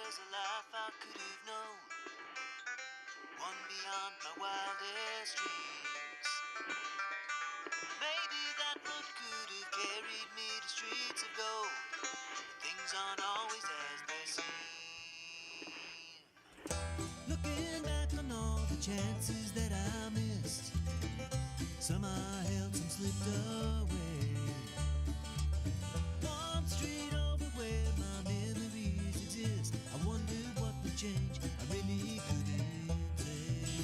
there's a life I could have known, one beyond my wildest dreams. Maybe that road could have carried me to streets of gold, but things aren't always as they seem. Looking back on all the chances that I missed, some I held, some slipped away. One street over where my memories exist, I wonder what would change, I really couldn't say.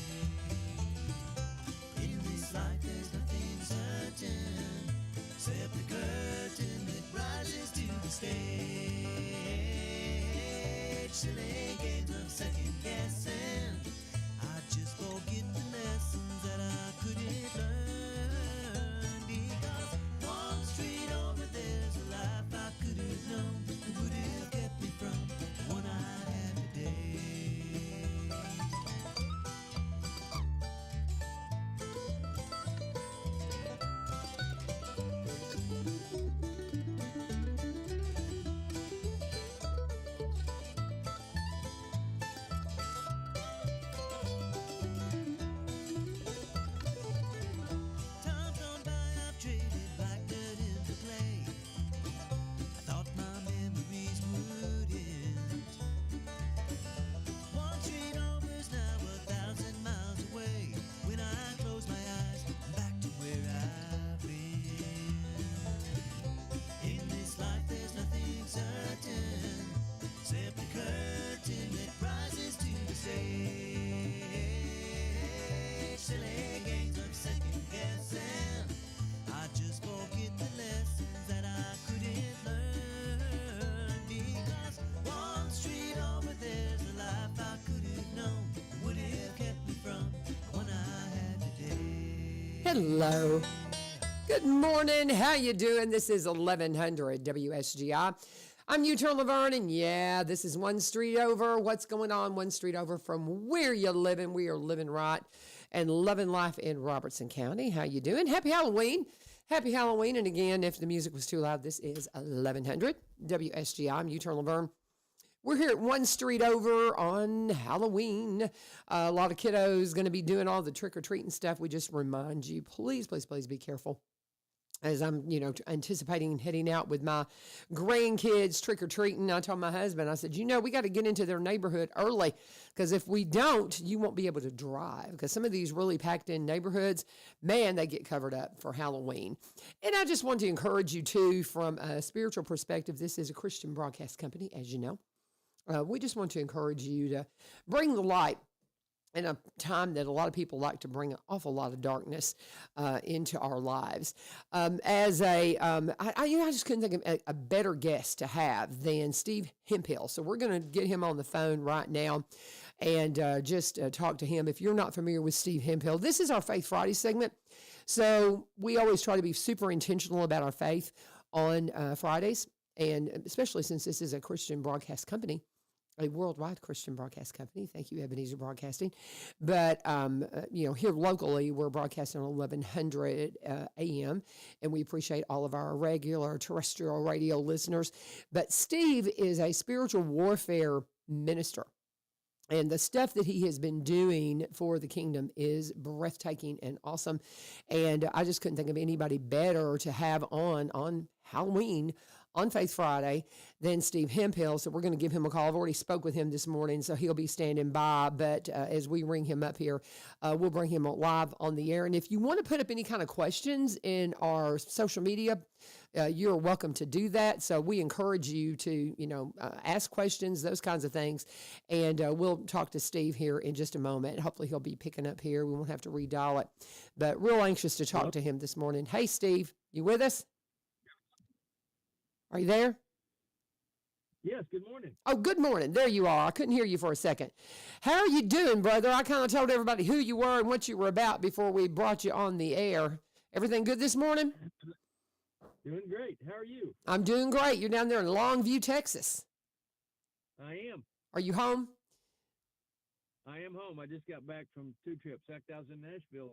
In this life there's nothing certain, except the curtain that rises to the stage. Silly games of second guessing, I just forget the lessons that I couldn't learn. Because one street over there's a life I could have known, that would have kept me from the one I had today. Times gone by, I've traded black dirt into clay. I thought my memories would end. One street over's now 1,000 miles away. When I close my eyes, I'm back to where I've been. In this life there's nothing certain, except the curtain that rises to the stage. Silly games of second guessing, I just forget the lessons that I couldn't learn. Because one street over there's a life I could have known, would have kept me from the one I had today. Hello. Good morning. How you doing? This is 1100 WSGI. I'm U-Turn LaVern, and yeah, this is one street over. What's going on one street over from where you living? We are living right and loving life in Robertson County. How you doing? Happy Halloween. Happy Halloween. And again, if the music was too loud, this is 1100 WSGI. I'm U-Turn LaVern. We're here at one street over on Halloween. A lot of kiddos going to be doing all the trick-or-treating stuff. We just remind you, please, please, please be careful. As I'm, anticipating heading out with my grandkids trick-or-treating, I told my husband, I said, we got to get into their neighborhood early, because if we don't, you won't be able to drive, because some of these really packed in neighborhoods, man, they get covered up for Halloween. And I just want to encourage you too, from a spiritual perspective, this is a Christian broadcast company, as you know. We just want to encourage you to bring the light in a time that a lot of people like to bring an awful lot of darkness into our lives. I just couldn't think of a better guest to have than Steve Hemphill. So we're going to get him on the phone right now and just talk to him. If you're not familiar with Steve Hemphill, this is our Faith Friday segment. So we always try to be super intentional about our faith on Fridays, and especially since this is a Christian broadcast company, a worldwide Christian broadcast company. Thank you, Ebenezer Broadcasting. But, here locally, we're broadcasting on 1100 AM, and we appreciate all of our regular terrestrial radio listeners. But Steve is a spiritual warfare minister. And the stuff that he has been doing for the kingdom is breathtaking and awesome. And I just couldn't think of anybody better to have on Halloween, on Faith Friday, than Steve Hemphill. So we're going to give him a call. I've already spoke with him this morning, so he'll be standing by. But as we ring him up here, we'll bring him live on the air. And if you want to put up any kind of questions in our social media, you're welcome to do that. So we encourage you to, ask questions, those kinds of things. And we'll talk to Steve here in just a moment. Hopefully he'll be picking up here. We won't have to redial it. But real anxious to talk to him this morning. Hey, Steve, you with us? Are you there? Yes, good morning. Oh, good morning. There you are. I couldn't hear you for a second. How are you doing, brother? I kind of told everybody who you were and what you were about before we brought you on the air. Everything good this morning? Doing great. How are you? I'm doing great. You're down there in Longview, Texas. I am. Are you home? I am home. I just got back from 2 trips. I was in Nashville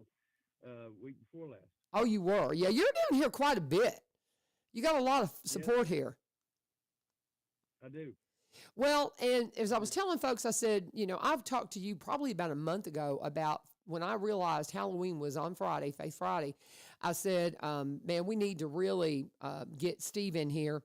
week before last. Oh, you were? Yeah, you're down here quite a bit. You got a lot of support here. I do. Well, and as I was telling folks, I said, I've talked to you probably about a month ago about when I realized Halloween was on Friday, Faith Friday. I said, man, we need to really get Steve in here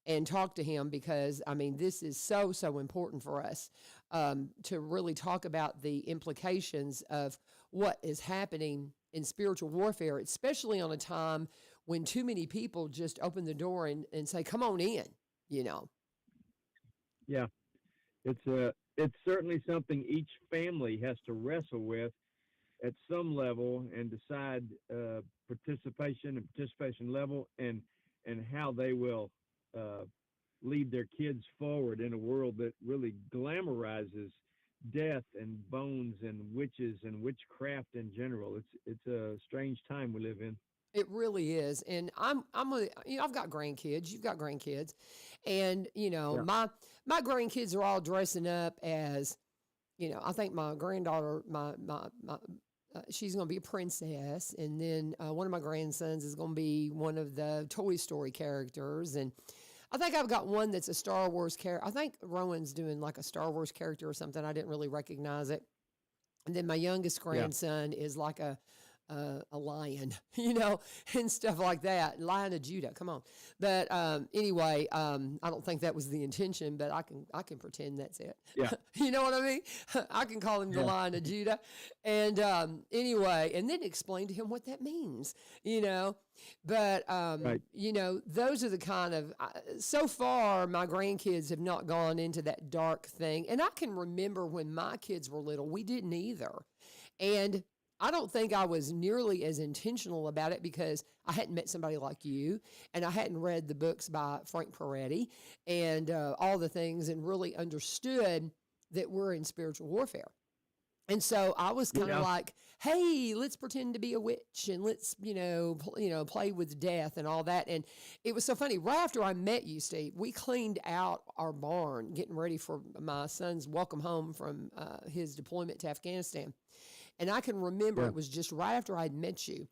and talk to him because, I mean, this is so, so important for us to really talk about the implications of what is happening in spiritual warfare, especially on a time when too many people just open the door and say, come on in, you know. Yeah, it's certainly something each family has to wrestle with at some level and decide participation level and how they will uh, lead their kids forward in a world that really glamorizes death and bones and witches and witchcraft in general. It's a strange time we live in. It really is, and I've got grandkids. You've got grandkids, and Yeah, my grandkids are all dressing up as, I think my granddaughter, my she's going to be a princess, and then one of my grandsons is going to be one of the Toy Story characters, and I think I've got one that's a Star Wars character. I think Rowan's doing like a Star Wars character or something. I didn't really recognize it. And then my youngest yeah, grandson is like a lion, and stuff like that. Lion of Judah. Come on. But anyway, I don't think that was the intention, but I can pretend that's it. yeah, You know what I mean? I can call him the yeah. Lion of Judah. And anyway, and then explain to him what that means, But, Right. those are the kind of, so far, my grandkids have not gone into that dark thing. And I can remember when my kids were little, we didn't either. And I don't think I was nearly as intentional about it because I hadn't met somebody like you and I hadn't read the books by Frank Peretti and all the things and really understood that we're in spiritual warfare. And so I was kind of Yeah. like, hey, let's pretend to be a witch and let's, play with death and all that. And it was so funny. Right after I met you, Steve, we cleaned out our barn, getting ready for my son's welcome home from his deployment to Afghanistan. And I can remember Yeah. it was just right after I'd met you.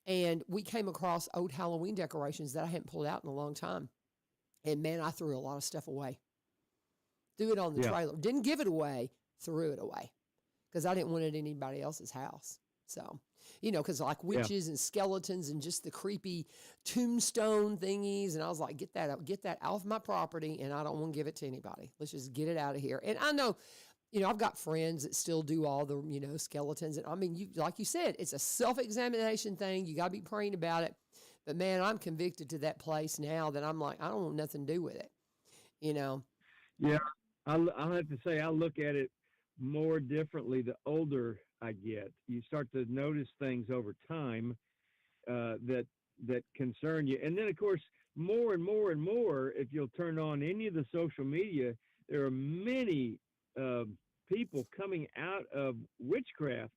And we came across old Halloween decorations that I hadn't pulled out in a long time. And man, I threw a lot of stuff away. Threw it on the Yeah. trailer. Didn't give it away, threw it away because I didn't want it in anybody else's house. So, because like Yeah. witches and skeletons and just the creepy tombstone thingies. And I was like, get that out of my property. And I don't want to give it to anybody. Let's just get it out of here. And I know, I've got friends that still do all the, skeletons. And I mean, like you said, it's a self-examination thing. You got to be praying about it. But man, I'm convicted to that place now that I'm like, I don't want nothing to do with it, Yeah. I'll have to say I look at it more differently the older I get. You start to notice things over time that concern you, and then of course more and more and more. If you'll turn on any of the social media, there are many people coming out of witchcraft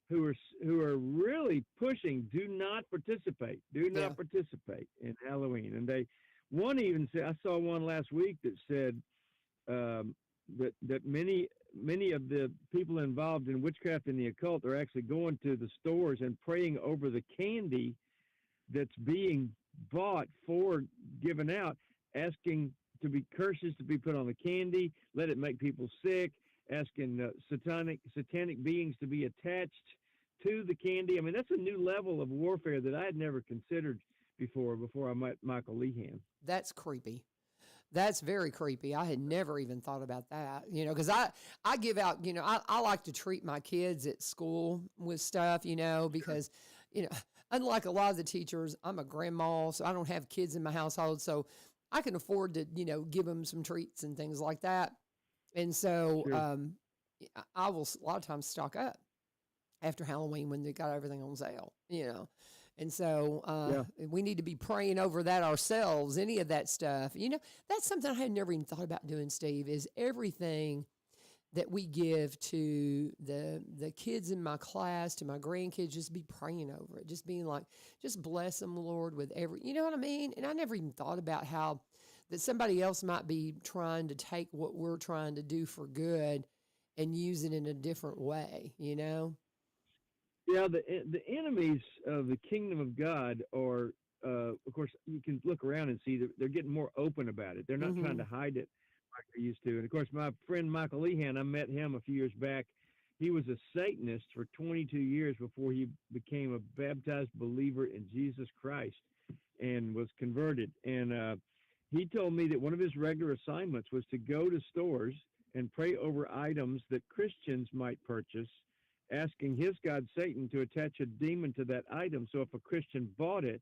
who are really pushing. Do not participate. Do Yeah. not participate in Halloween. And one even said. I saw one last week that said that many of the people involved in witchcraft and the occult are actually going to the stores and praying over the candy that's being bought for given out, asking to be curses to be put on the candy, let it make people sick, asking satanic beings to be attached to the candy. I mean, that's a new level of warfare that I had never considered before I met Michael Lehan. That's creepy. That's very creepy. I had never even thought about that, because I give out, I like to treat my kids at school with stuff, because, unlike a lot of the teachers, I'm a grandma, so I don't have kids in my household. So I can afford to, give them some treats and things like that. And so Sure. I will a lot of times stock up after Halloween when they got everything on sale, And so Yeah. we need to be praying over that ourselves, any of that stuff. That's something I had never even thought about doing, Steve, is everything that we give to the kids in my class, to my grandkids, just be praying over it, just being like, just bless them, Lord, with you know what I mean? And I never even thought about how that somebody else might be trying to take what we're trying to do for good and use it in a different way, Yeah, the enemies of the kingdom of God are, of course, you can look around and see that they're getting more open about it. They're not trying to hide it like they used to. And of course, my friend Michael Lehan, I met him a few years back. He was a Satanist for 22 years before he became a baptized believer in Jesus Christ and was converted. And he told me that one of his regular assignments was to go to stores and pray over items that Christians might purchase, asking his god Satan to attach a demon to that item. So if a Christian bought it,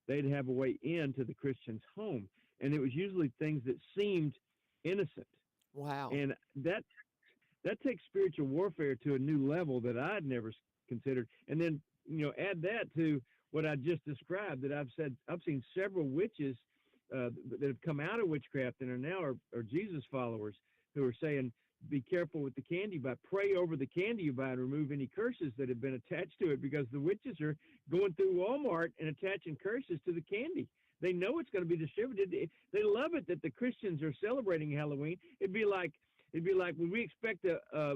they'd have a way into the Christian's home. And it was usually things that seemed innocent. Wow. And that takes spiritual warfare to a new level that I'd never considered. And then, add that to what I just described, that I've seen several witches that have come out of witchcraft and are now are Jesus followers who are saying, be careful with the candy you buy. Pray over the candy you buy and remove any curses that have been attached to it, because the witches are going through Walmart and attaching curses to the candy. They know it's going to be distributed. They love it that the Christians are celebrating Halloween. It'd be like, would we expect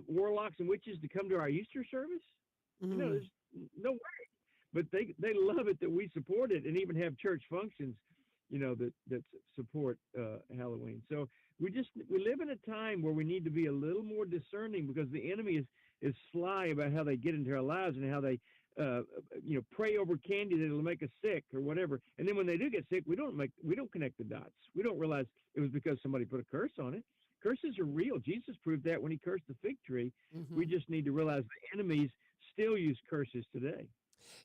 warlocks and witches to come to our Easter service? Mm-hmm. There's no way. But they love it that we support it and even have church functions, that support Halloween. So we live in a time where we need to be a little more discerning, because the enemy is sly about how they get into our lives and how they pray over candy that'll make us sick or whatever. And then when they do get sick, we don't connect the dots. We don't realize it was because somebody put a curse on it. Curses are real. Jesus proved that when he cursed the fig tree. Mm-hmm. We just need to realize the enemies still use curses today.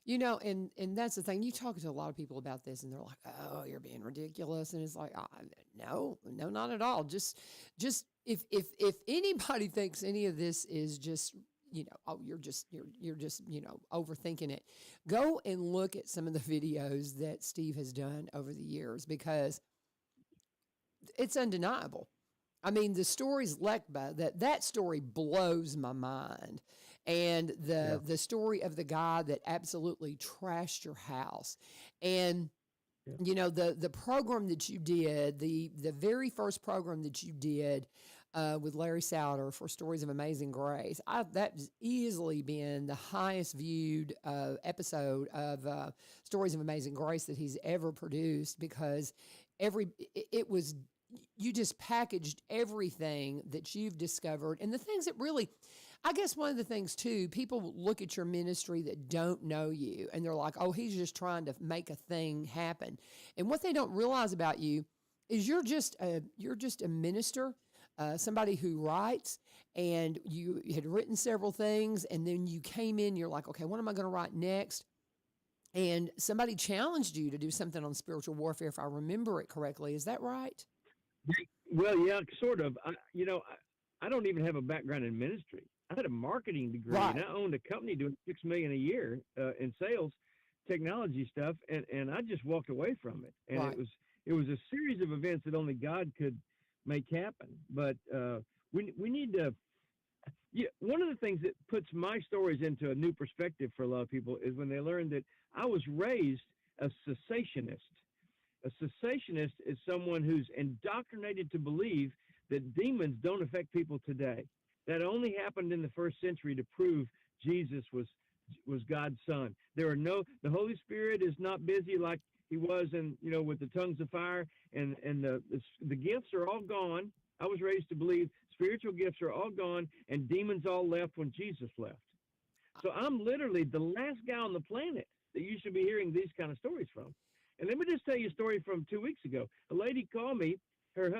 And that's the thing. You talk to a lot of people about this, and they're like, "Oh, you're being ridiculous," and it's like, no, not at all. Just if anybody thinks any of this is just, you're just overthinking it, go and look at some of the videos that Steve has done over the years, because it's undeniable. I mean, the stories Lekba, that story blows my mind. And the story of the guy that absolutely trashed your house. And, the program that you did, the very first program that you did with Larry Souter for Stories of Amazing Grace, that's easily been the highest viewed episode of Stories of Amazing Grace that he's ever produced, because you just packaged everything that you've discovered and the things that really, I guess one of the things too, people look at your ministry that don't know you and they're like, oh, he's just trying to make a thing happen. And what they don't realize about you is you're just a minister, somebody who writes, and you had written several things, and then you came in, you're like, okay, what am I going to write next? And somebody challenged you to do something on spiritual warfare, if I remember it correctly. Is that right? Well, yeah, sort of. I don't even have a background in ministry. I had a marketing degree, right. And I owned a company doing $6 million a year in sales, technology stuff, and I just walked away from it. And right. It was a series of events that only God could make happen. But we need to. Yeah, one of the things that puts my stories into a new perspective for a lot of people is when they learn that I was raised a cessationist. A cessationist is someone who's indoctrinated to believe that demons don't affect people today. That only happened in the first century to prove Jesus was God's son. The Holy Spirit is not busy like he was with the tongues of fire, and the gifts are all gone. I was raised to believe spiritual gifts are all gone and demons all left when Jesus left. So I'm literally the last guy on the planet that you should be hearing these kind of stories from. And let me just tell you a story from 2 weeks ago. A lady called me. Her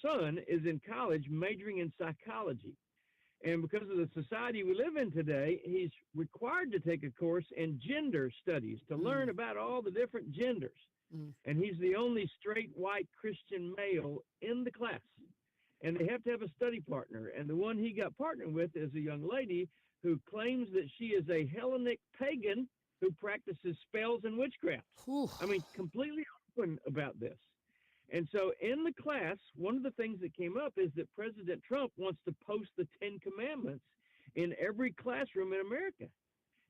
son is in college majoring in psychology. And because of the society we live in today, he's required to take a course in gender studies to learn about all the different genders. And he's the only straight white Christian male in the class. And they have to have a study partner. And the one he got partnered with is a young lady who claims that she is a Hellenic pagan who practices spells and witchcraft. Whew. I mean, completely open about this. And so in the class, one of the things that came up is that President Trump wants to post the 10 Commandments in every classroom in America.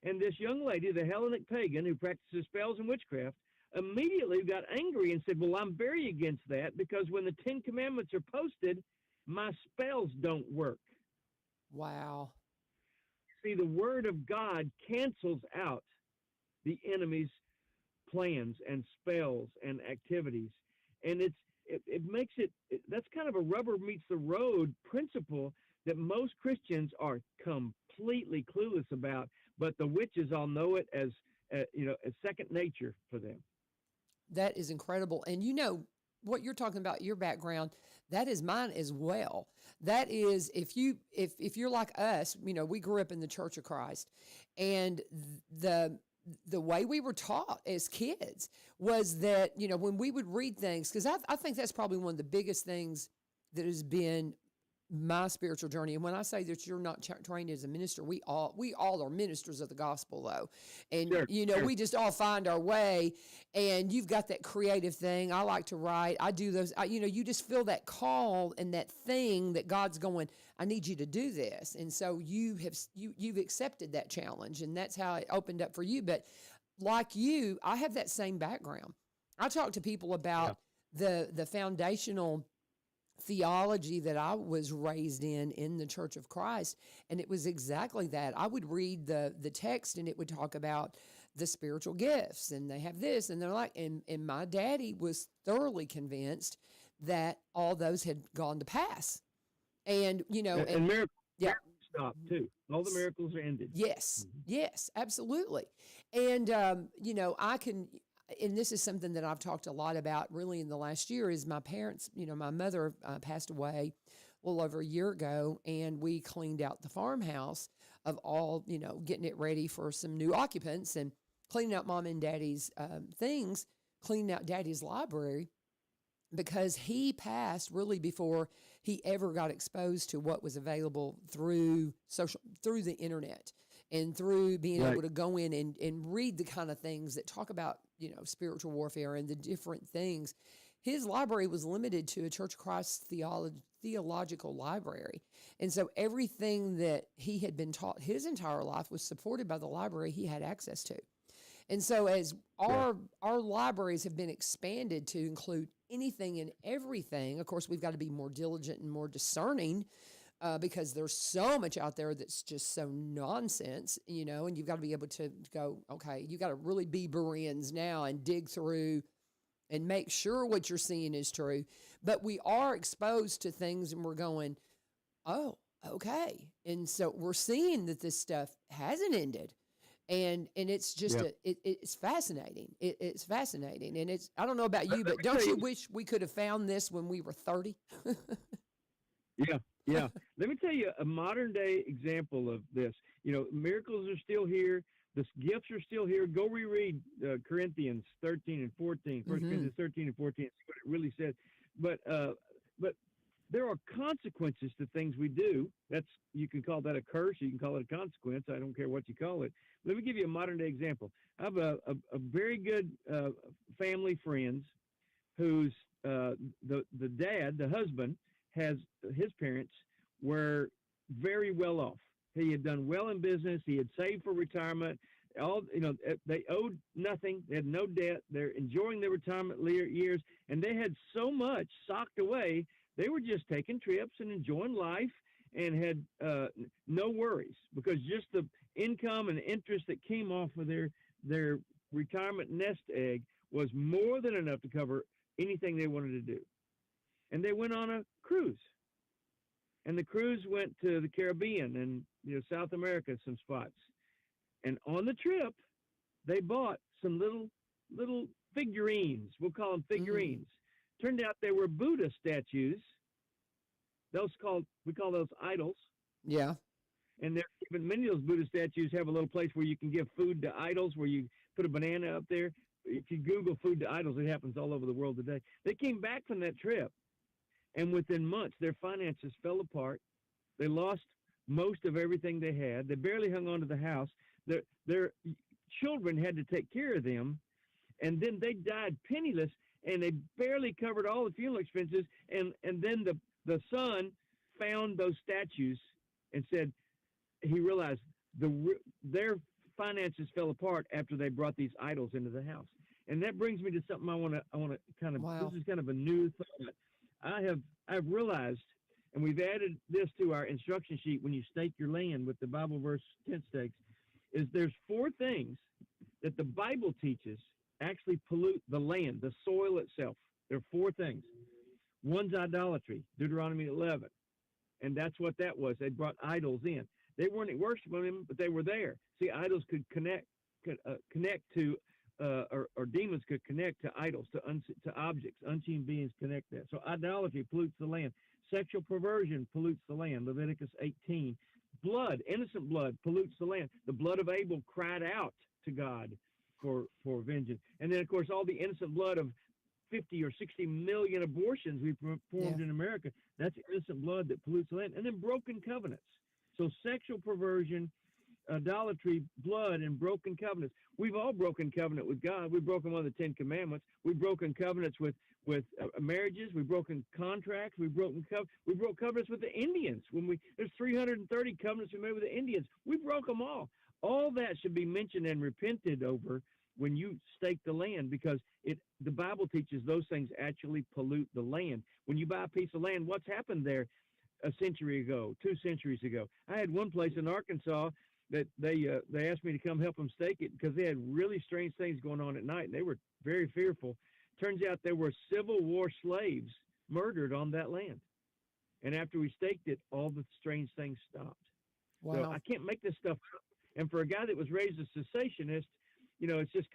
And this young lady, the Hellenic pagan who practices spells and witchcraft, immediately got angry and said, well, I'm very against that, because when the 10 Commandments are posted, my spells don't work. Wow. See, the word of God cancels out the enemy's plans and spells and activities. And it makes that's kind of a rubber meets the road principle that most Christians are completely clueless about, but the witches all know it as as second nature for them. That is incredible. And what you're talking about, your background, that is mine as well. That is, if you're like us, we grew up in the Church of Christ, and the way we were taught as kids was that, when we would read things, because I think that's probably one of the biggest things that has been my spiritual journey. And when I say that you're not trained as a minister, we all are ministers of the gospel, though. And, Sure. we just all find our way. And you've got that creative thing. I like to write. I do those. You just feel that call and that thing that God's going, I need you to do this. And so you've accepted that challenge. And that's how it opened up for you. But like you, I have that same background. I talk to people about the foundational theology that I was raised in the Church of Christ, and it was exactly that. I would read the text, and it would talk about the spiritual gifts, and they have this, and they're like, and my daddy was thoroughly convinced that all those had gone to pass, and and miracles, miracles stopped too. All the miracles are ended. Yes, yes, absolutely, and I can. And this is something that I've talked a lot about really in the last year is my parents, my mother passed away a little over a year ago, and we cleaned out the farmhouse of all, getting it ready for some new occupants and cleaning out mom and daddy's things, cleaning out daddy's library, because he passed really before he ever got exposed to what was available through the internet. And through being able to go in and read the kind of things that talk about, spiritual warfare and the different things, his library was limited to a Church of Christ theological library. And so everything that he had been taught his entire life was supported by the library he had access to. And so as our libraries have been expanded to include anything and everything, of course, we've got to be more diligent and more discerning because there's so much out there that's just so nonsense, and you've got to be able to go, okay, you got to really be Bereans now and dig through and make sure what you're seeing is true. But we are exposed to things and we're going, oh, okay. And so we're seeing that this stuff hasn't ended. And it's just, it's fascinating. It's fascinating. And I don't know about you, but don't you wish we could have found this when we were 30? Yeah. Let me tell you a modern day example of this. Miracles are still here. The gifts are still here. Go reread Corinthians 13 and 14, 1 Corinthians 13 and 14, see what it really says. But there are consequences to things we do. You can call that a curse. You can call it a consequence. I don't care what you call it. Let me give you a modern day example. I have a very good family friends whose the dad, the husband, his parents were very well off. He had done well in business. He had saved for retirement. They owed nothing. They had no debt. They're enjoying their retirement years, and they had so much socked away. They were just taking trips and enjoying life and had no worries because just the income and interest that came off of their retirement nest egg was more than enough to cover anything they wanted to do. And they went on a cruise. And the cruise went to the Caribbean and South America, some spots. And on the trip, they bought some little figurines. We'll call them figurines. Turned out they were Buddha statues. We call those idols. Yeah. And many of those Buddha statues have a little place where you can give food to idols, where you put a banana up there. If you Google food to idols, it happens all over the world today. They came back from that trip. And within months, their finances fell apart. They lost most of everything they had. They barely hung on to the house. Their children had to take care of them. And then they died penniless, and they barely covered all the funeral expenses. And then the son found those statues and said he realized their finances fell apart after they brought these idols into the house. And that brings me to something I want to kind of, wow. This is kind of a new thought. I've realized, and we've added this to our instruction sheet when you stake your land with the Bible verse tent stakes, is there's 4 things that the Bible teaches actually pollute the land, the soil itself. There are 4 things. One's idolatry, Deuteronomy 11. And that's what that was. They brought idols in. They weren't worshiping them, but they were there. See, idols could connect to, or demons could connect to idols, to objects. Unseen beings connect that. So idolatry pollutes the land. Sexual perversion pollutes the land, Leviticus 18. Blood, innocent blood, pollutes the land. The blood of Abel cried out to God for vengeance. And then, of course, all the innocent blood of 50 or 60 million abortions we performed in America, that's innocent blood that pollutes the land. And then broken covenants. So sexual perversion, idolatry, blood, and broken covenants. We've all broken covenant with God. We've broken one of the 10 commandments. We've broken covenants with marriages. We've broken contracts. We broke covenants with the Indians. There's 330 covenants we made with the Indians. We broke them all. All that should be mentioned and repented over when you stake the land, because the Bible teaches those things actually pollute the land. When you buy a piece of land, what's happened there a century ago, 2 centuries ago? I had one place in Arkansas that they asked me to come help them stake it because they had really strange things going on at night, and they were very fearful. Turns out there were Civil War slaves murdered on that land. And after we staked it, all the strange things stopped. Wow. So I can't make this stuff up. And for a guy that was raised a cessationist, it's just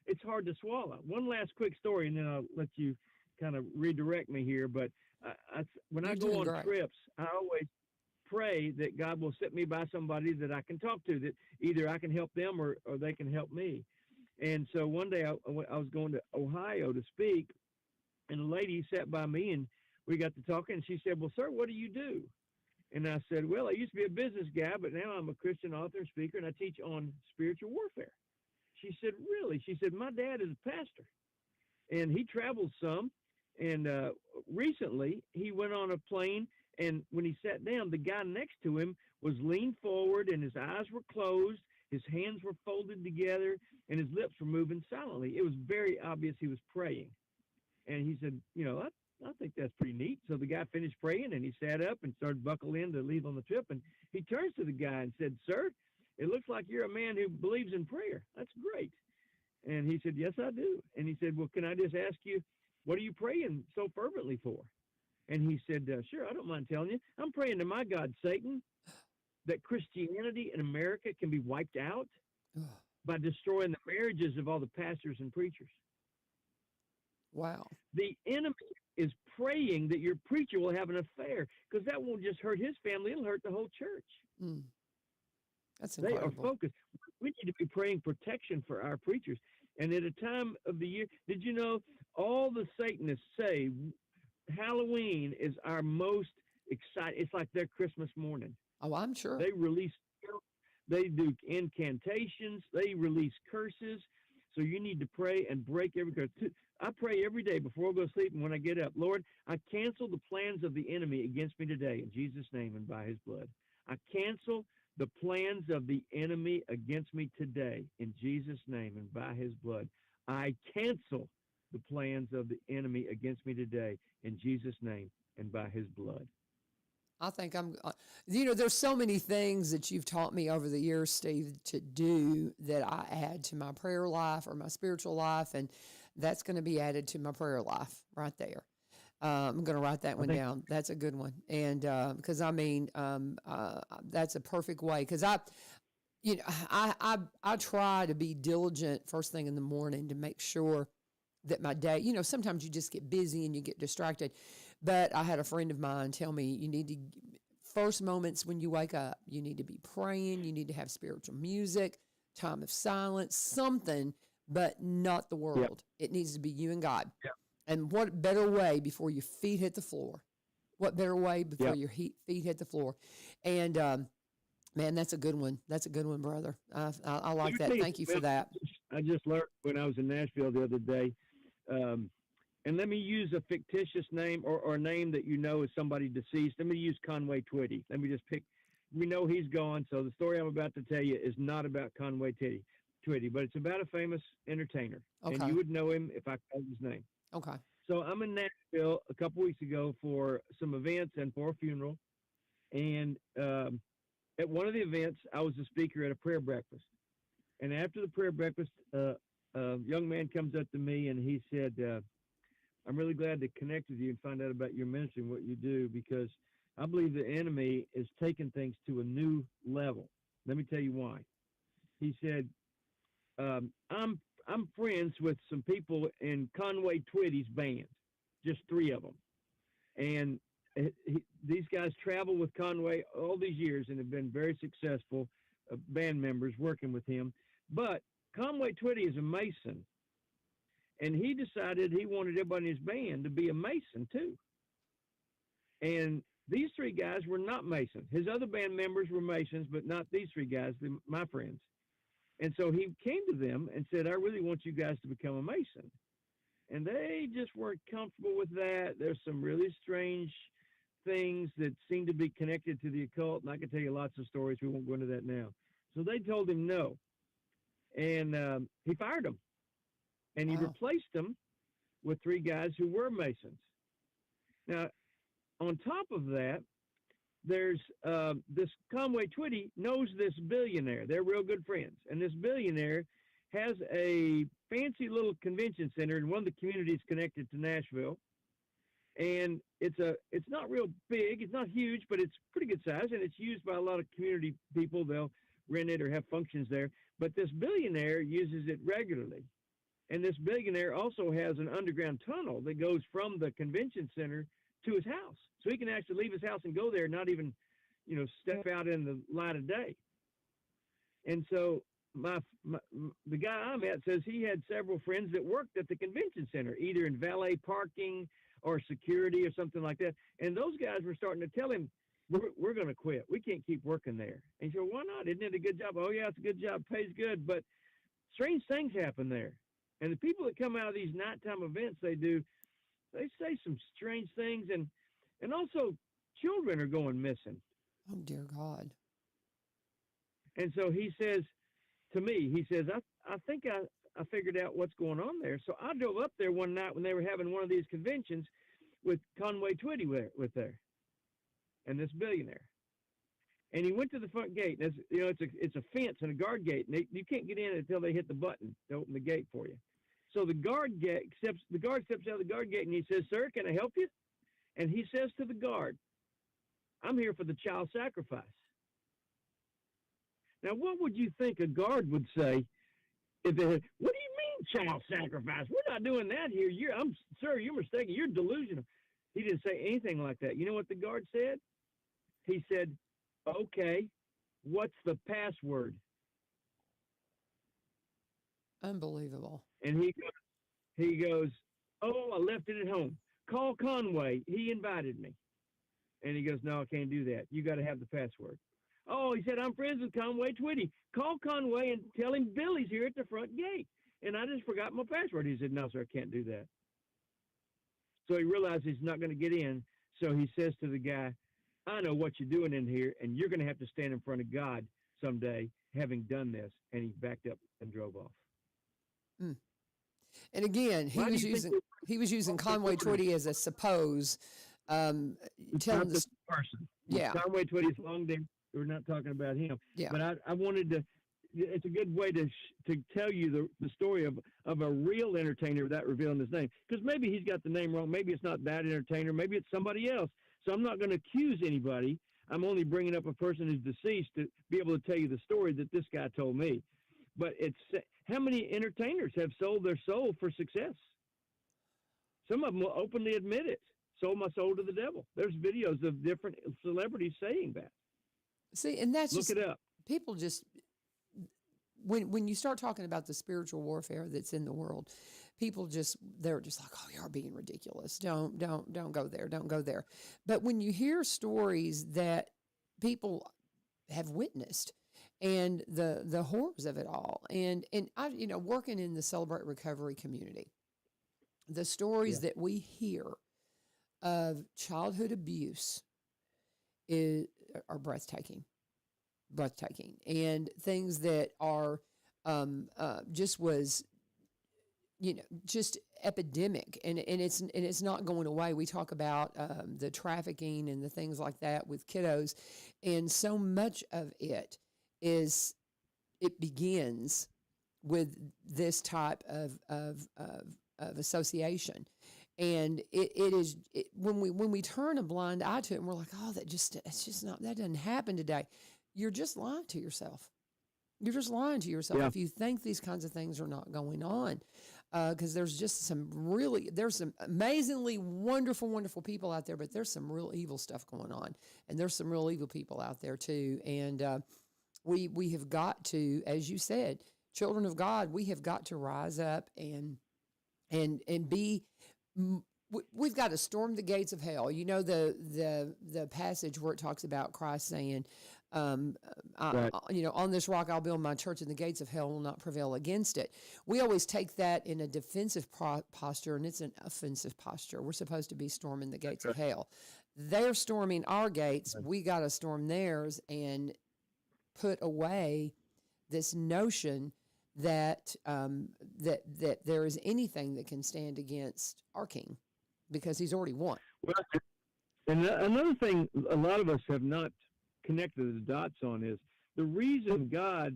it's hard to swallow. One last quick story, and then I'll let you kind of redirect me here. But when I go on trips, I always pray that God will set me by somebody that I can talk to, that either I can help them or they can help me. And so one day I was going to Ohio to speak, and a lady sat by me, and we got to talking, and she said, "Well, sir, what do you do?" And I said, "Well, I used to be a business guy, but now I'm a Christian author and speaker, and I teach on spiritual warfare." She said, "Really?" She said, "My dad is a pastor, and he travels some, and recently he went on a plane, and when he sat down, the guy next to him was leaned forward, and his eyes were closed, his hands were folded together, and his lips were moving silently. It was very obvious he was praying." And he said, I think that's pretty neat. So the guy finished praying, and he sat up and started buckling in to leave on the trip. And he turns to the guy and said, "Sir, it looks like you're a man who believes in prayer. That's great." And he said, "Yes, I do." And he said, "Well, can I just ask you, what are you praying so fervently for?" And he said, "Sure, I don't mind telling you. I'm praying to my God, Satan, that Christianity in America can be wiped out by destroying the marriages of all the pastors and preachers." Wow. The enemy is praying that your preacher will have an affair, because that won't just hurt his family, it'll hurt the whole church. That's incredible. They are focused. We need to be praying protection for our preachers. And at a time of the year, did you know all the Satanists say Halloween is our most exciting? It's like their Christmas morning. Oh, I'm sure. They do incantations, they release curses. So you need to pray and break every curse. I pray every day before I go to sleep and when I get up. Lord, I cancel the plans of the enemy against me today in Jesus' name and by his blood. I cancel the plans of the enemy against me today in Jesus' name and by his blood. I cancel the plans of the enemy against me today in Jesus' name and by his blood. I think there's so many things that you've taught me over the years, Steve, to do that I add to my prayer life or my spiritual life, and that's going to be added to my prayer life right there. I'm going to write that one down. That's a good one. And because that's a perfect way. Because I try to be diligent first thing in the morning to make sure that my day, sometimes you just get busy and you get distracted. But I had a friend of mine tell me, you need to, first moments when you wake up, you need to be praying, you need to have spiritual music, time of silence, something, but not the world. Yep. It needs to be you and God. Yep. And what better way before your feet hit the floor? What better way before your feet hit the floor? And, man, that's a good one. That's a good one, brother. I like that. Thank you for that. I just learned when I was in Nashville the other day, and let me use a fictitious name or a name that is somebody deceased. Let me use Conway Twitty. Let me just pick. We know he's gone, so the story I'm about to tell you is not about Conway Twitty, but it's about a famous entertainer. Okay. And you would know him if I called his name. Okay. So I'm in Nashville a couple weeks ago for some events and for a funeral. And at one of the events, I was a speaker at a prayer breakfast. And after the prayer breakfast, a young man comes up to me and he said, I'm really glad to connect with you and find out about your ministry and what you do, because I believe the enemy is taking things to a new level. Let me tell you why. He said, I'm friends with some people in Conway Twitty's band, just 3 of them, and these guys travel with Conway all these years and have been very successful band members working with him. But Conway Twitty is a Mason, and he decided he wanted everybody in his band to be a Mason too. And these 3 guys were not Masons. His other band members were Masons, but not these 3 guys, my friends. And so he came to them and said, I really want you guys to become a Mason. And they just weren't comfortable with that. There's some really strange things that seem to be connected to the occult, and I can tell you lots of stories. We won't go into that now. So they told him no. And he fired them. And he replaced them with 3 guys who were Masons. Now, on top of that, there's this Conway Twitty knows this billionaire. They're real good friends. And this billionaire has a fancy little convention center in one of the communities connected to Nashville. And it's not real big. It's not huge, but it's pretty good size. And it's used by a lot of community people. They'll rent it or have functions there. But this billionaire uses it regularly. And this billionaire also has an underground tunnel that goes from the convention center to his house. So he can actually leave his house and go there, not even, step out in the light of day. And so the guy I met says he had several friends that worked at the convention center, either in valet parking or security or something like that. And those guys were starting to tell him, we're going to quit. We can't keep working there. And he said, why not? Isn't it a good job? Oh, yeah, it's a good job. Pays good. But strange things happen there. And the people that come out of these nighttime events they say some strange things. And also children are going missing. Oh, dear God. And so he says to me, I think I figured out what's going on there. So I drove up there one night when they were having one of these conventions with Conway Twitty with there and this billionaire. And he went to the front gate. And it's a fence and a guard gate. And you can't get in until they hit the button to open the gate for you. So the guard steps out of the guard gate and he says, sir, can I help you? And he says to the guard, I'm here for the child sacrifice. Now, what would you think a guard would say if they had, what do you mean child sacrifice? We're not doing that here. Sir, you're mistaken. You're delusional. He didn't say anything like that. You know what the guard said? He said, okay, what's the password? Unbelievable. And he goes, oh, I left it at home. Call Conway. He invited me. And he goes, no, I can't do that. You got to have the password. Oh, he said, I'm friends with Conway Twitty. Call Conway and tell him Billy's here at the front gate. And I just forgot my password. He said, no, sir, I can't do that. So he realized he's not going to get in. So he says to the guy, I know what you're doing in here, and you're going to have to stand in front of God someday having done this. And he backed up and drove off. Mm. And again, he was using Conway Twitty as a suppose, telling the person. Yeah, Conway Twitty's long day. We're not talking about him. Yeah, but I wanted to. It's a good way to tell you the story of a real entertainer without revealing his name, because maybe he's got the name wrong. Maybe it's not that entertainer. Maybe it's somebody else. So I'm not going to accuse anybody. I'm only bringing up a person who's deceased to be able to tell you the story that this guy told me. But it's how many entertainers have sold their soul for success? Some of them will openly admit it. Sold my soul to the devil. There's videos of different celebrities saying that. See, and that's look it up. People just when you start talking about the spiritual warfare that's in the world, they're just like, oh, you're being ridiculous. Don't go there. Don't go there. But when you hear stories that people have witnessed and the horrors of it all, and I, working in the Celebrate Recovery community, the stories that we hear of childhood abuse are breathtaking, and things that are just epidemic, and it's not going away. We talk about the trafficking and the things like that with kiddos, and so much of it begins with this type of association. And when we turn a blind eye to it, and we're like, oh, it's just not, that doesn't happen today. You're just lying to yourself. You're just lying to yourself if you think these kinds of things are not going on, because there's some amazingly wonderful, wonderful people out there, but there's some real evil stuff going on, and there's some real evil people out there too. And we have got to, as you said, children of God, we have got to rise up and be. We've got to storm the gates of hell. You know the passage where it talks about Christ saying, Right. on this rock I'll build my church, and the gates of hell will not prevail against it. We always take that in a defensive posture, and it's an offensive posture. We're supposed to be storming the gates of hell. They're storming our gates. We got to storm theirs and put away this notion that that there is anything that can stand against our King, because he's already won. Well, and another thing a lot of us have not connected the dots on is the reason God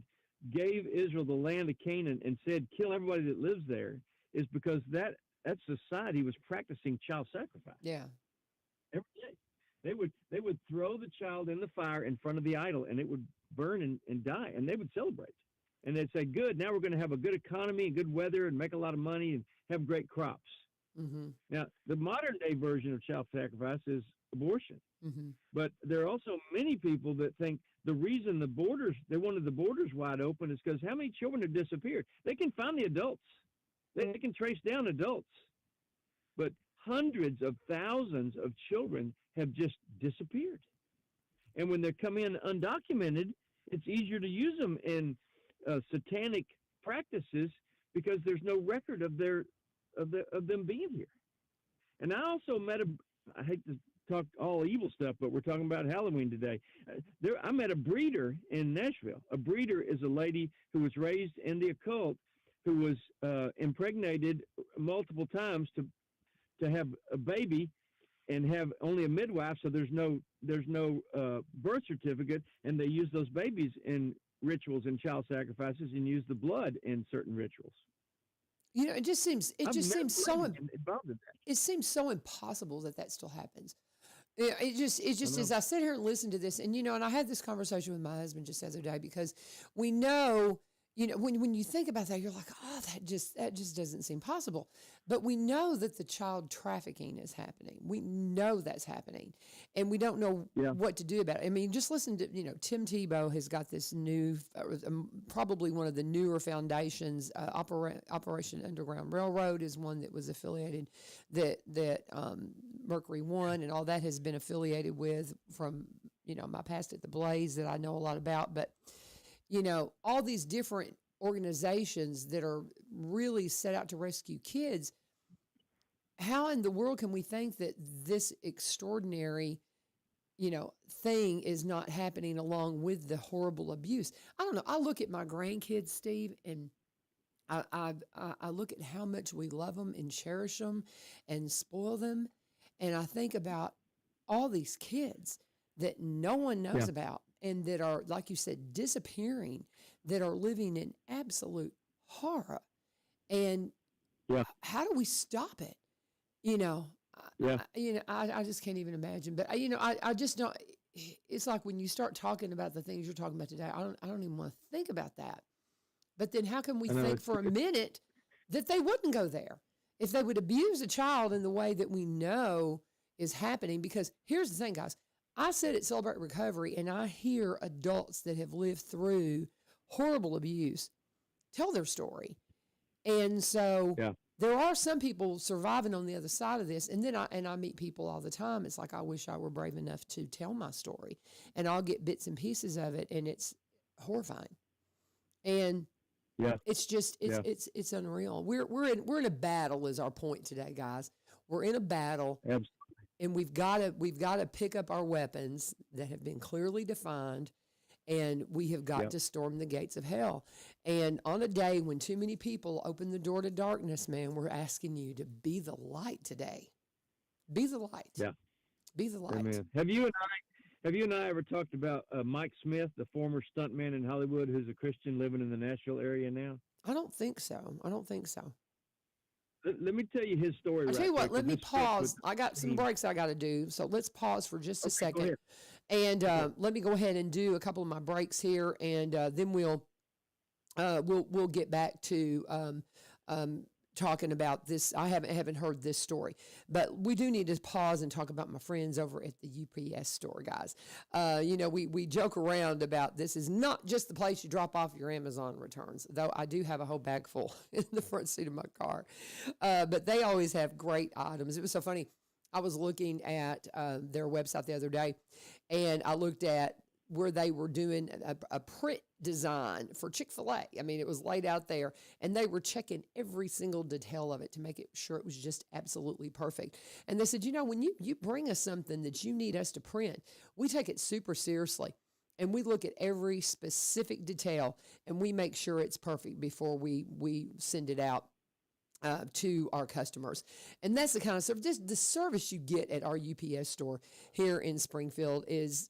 gave Israel the land of Canaan and said, kill everybody that lives there, is because that society was practicing child sacrifice. Yeah. Every day. They would throw the child in the fire in front of the idol, and it would burn and die, and they would celebrate. And they'd say, good, now we're going to have a good economy and good weather and make a lot of money and have great crops. Mm-hmm. Now, the modern day version of child sacrifice is abortion. Mm-hmm. But there are also many people that think the reason they wanted the borders wide open is because how many children have disappeared? They can find the adults. They can trace down adults. But hundreds of thousands of children have just disappeared. And when they come in undocumented, it's easier to use them in satanic practices because there's no record of them being here. And I also met I hate to talk all evil stuff, but we're talking about Halloween today. I met a breeder in Nashville. A breeder is a lady who was raised in the occult, who was impregnated multiple times to have a baby and have only a midwife, so there's no birth certificate, and they use those babies in rituals and child sacrifices and use the blood in certain rituals. It just seems so involved in that. It seems so impossible that still happens. It just as I sit here and listen to this, and and I had this conversation with my husband just the other day, because we know, when you think about that, you're like, oh, that just doesn't seem possible. But we know that the child trafficking is happening. We know that's happening, and we don't know what to do about it. I mean, just listen to, Tim Tebow has got this new, probably one of the newer foundations. Operation Underground Railroad is one that was affiliated, that Mercury One and all that has been affiliated with from, my past at the Blaze that I know a lot about. But, all these different organizations that are really set out to rescue kids. How in the world can we think that this extraordinary, thing is not happening along with the horrible abuse? I don't know. I look at my grandkids, Steve, and I look at how much we love them and cherish them and spoil them. And I think about all these kids that no one knows about, and that are, like you said, disappearing, that are living in absolute horror. And how do we stop it? I just can't even imagine. But I just don't. It's like when you start talking about the things you're talking about today, I don't even want to think about that. But then how can we think for a minute that they wouldn't go there if they would abuse a child in the way that we know is happening? Because here's the thing, guys. I sit at Celebrate Recovery, and I hear adults that have lived through horrible abuse tell their story. And so there are some people surviving on the other side of this. And then I meet people all the time. It's like, I wish I were brave enough to tell my story, and I'll get bits and pieces of it, and it's horrifying. And it's just, it's unreal. We're in a battle is our point today, guys. We're in a battle. Absolutely. And we've got to pick up our weapons that have been clearly defined, and we have got to storm the gates of hell. And on a day when too many people open the door to darkness, man, we're asking you to be the light today. Be the light. Yeah. Be the light. Amen. Have you and I ever talked about Mike Smith, the former stuntman in Hollywood, who's a Christian living in the Nashville area now? I don't think so. let me tell you his story. I'll right tell you what, quick, let 'cause me this fits with pause. I got some theme. breaks I got to do. So let's pause for just a Okay, go second. ahead. And Okay. let me go ahead and do a couple of my breaks here, and then we'll get back to talking about this. I haven't heard this story, but we do need to pause and talk about my friends over at the UPS store, guys. We joke around about this is not just the place you drop off your Amazon returns, though I do have a whole bag full in the front seat of my car. But they always have great items. It was so funny. I was looking at their website the other day, and I looked at where they were doing a print design for Chick-fil-A. I mean, it was laid out there, and they were checking every single detail of it to make it sure it was just absolutely perfect. And they said, when you bring us something that you need us to print, we take it super seriously. And we look at every specific detail, and we make sure it's perfect before we send it out to our customers. And that's the kind of service, the service you get at our UPS store here in Springfield is,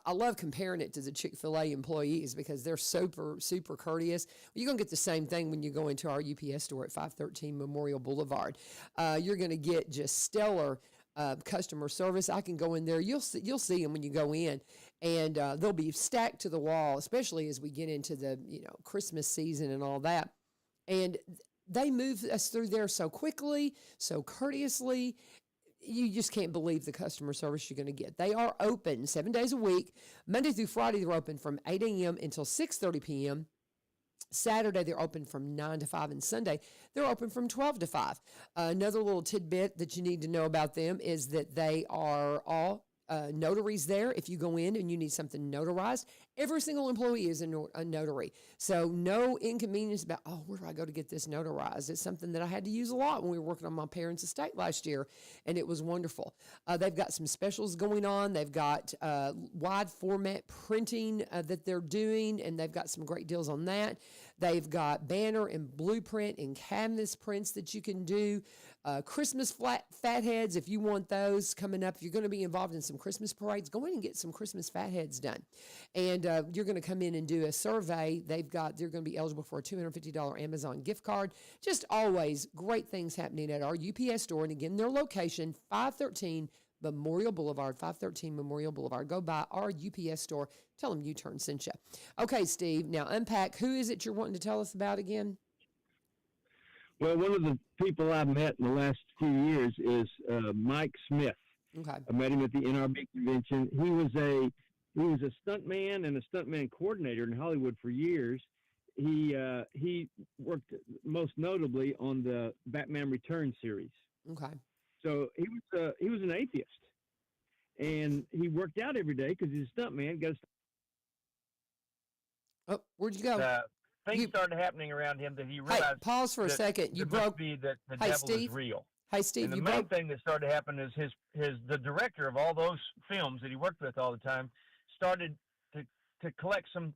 I love comparing it to the Chick-fil-A employees because they're super, super courteous. You're going to get the same thing when you go into our UPS store at 513 Memorial Boulevard. You're going to get just stellar customer service. I can go in there. You'll see them when you go in, and they'll be stacked to the wall, especially as we get into the Christmas season and all that. And they move us through there so quickly, so courteously. You just can't believe the customer service you're going to get. They are open 7 days a week. Monday through Friday, they're open from 8 a.m. until 6:30 p.m. Saturday, they're open from 9 to 5, and Sunday, they're open from 12 to 5. Another little tidbit that you need to know about them is that they are all notaries there. If you go in and you need something notarized, every single employee is a notary. So no inconvenience about, where do I go to get this notarized? It's something that I had to use a lot when we were working on my parents' estate last year, and it was wonderful. They've got some specials going on. They've got wide format printing that they're doing, and they've got some great deals on that. They've got banner and blueprint and canvas prints that you can do. Christmas fatheads, if you want those coming up. If you're going to be involved in some Christmas parades, go in and get some Christmas fatheads done. And you're going to come in and do a survey. They're going to be eligible for a $250 Amazon gift card. Just always great things happening at our UPS store. And again, their location, 513 Memorial Boulevard, 513 Memorial Boulevard. Go by our UPS store. Tell them U-Turn sent you. Okay, Steve, now unpack. Who is it you're wanting to tell us about again? Well, one of the people I've met in the last few years is Mike Smith. Okay. I met him at the NRB convention. He was a stuntman and a stuntman coordinator in Hollywood for years. He worked most notably on the Batman Returns series. Okay. So he was an atheist, and he worked out every day because he's a stuntman. Oh, where'd you go? Things started happening around him that he realized. Hey, pause for a second. You broke. That the Hey, devil Steve. is real. Hey, Steve, And the you main broke. thing that started happening is the director of all those films that he worked with all the time started to collect some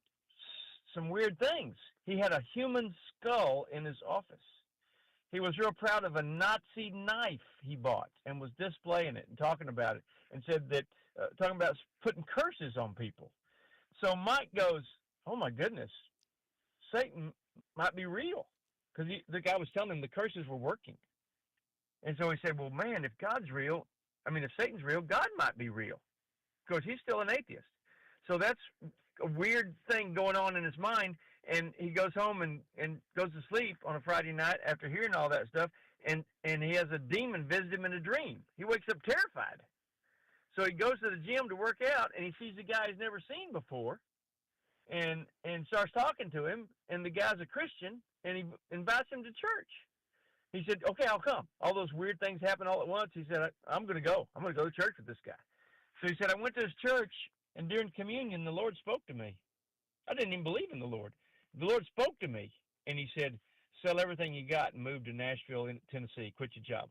weird things. He had a human skull in his office. He was real proud of a Nazi knife he bought and was displaying it and talking about it, and said that talking about putting curses on people. So Mike goes, "Oh my goodness, Satan might be real," because the guy was telling him the curses were working. And so he said, "Well, man, if God's real, if Satan's real, God might be real." Of course, he's still an atheist. So that's a weird thing going on in his mind. And he goes home and goes to sleep on a Friday night after hearing all that stuff. And he has a demon visit him in a dream. He wakes up terrified. So he goes to the gym to work out, and he sees a guy he's never seen before and starts talking to him. And the guy's a Christian, and he invites him to church. He said, "Okay, I'll come." All those weird things happen all at once. He said, I'm going to go. I'm going to go to church with this guy. So he said, "I went to his church, and during communion, the Lord spoke to me. I didn't even believe in the Lord. The Lord spoke to me, and he said, 'Sell everything you got and move to Nashville, Tennessee. Quit your job.'"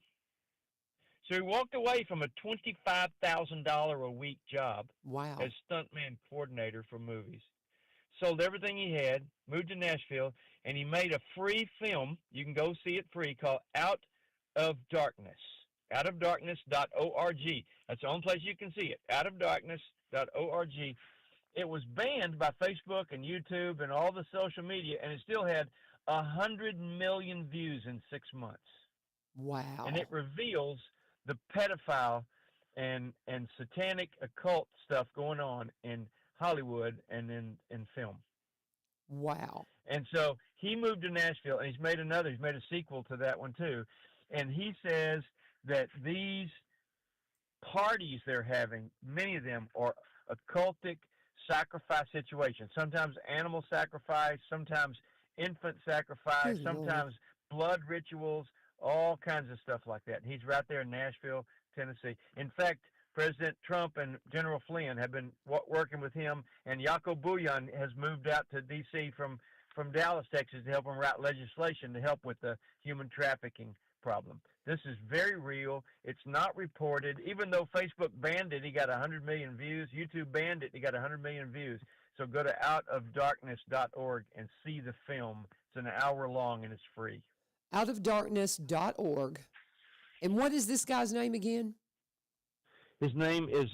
So he walked away from a $25,000 a week job Wow. as stuntman coordinator for movies. Sold everything he had, moved to Nashville, and he made a free film. You can go see it free, called Out of Darkness. Outofdarkness.org. That's the only place you can see it. Outofdarkness.org. It was banned by Facebook and YouTube and all the social media, and it still had 100 million views in 6 months. Wow. and it reveals the pedophile and satanic occult stuff going on in Hollywood and in film. Wow. And so he moved to Nashville, and he's made a sequel to that one too. And he says that these parties they're having, many of them are occultic sacrifice situations. Sometimes animal sacrifice, sometimes infant sacrifice, Good sometimes blood rituals, all kinds of stuff like that. And he's right there in Nashville, Tennessee. In fact, President Trump and General Flynn have been working with him, and Jaco Bouillon has moved out to D.C. from Dallas, Texas, to help him write legislation to help with the human trafficking problem. This is very real. It's not reported. Even though Facebook banned it, he got 100 million views. YouTube banned it, he got 100 million views. So go to outofdarkness.org and see the film. It's an hour long, and it's free. Outofdarkness.org. And what is this guy's name again? His name is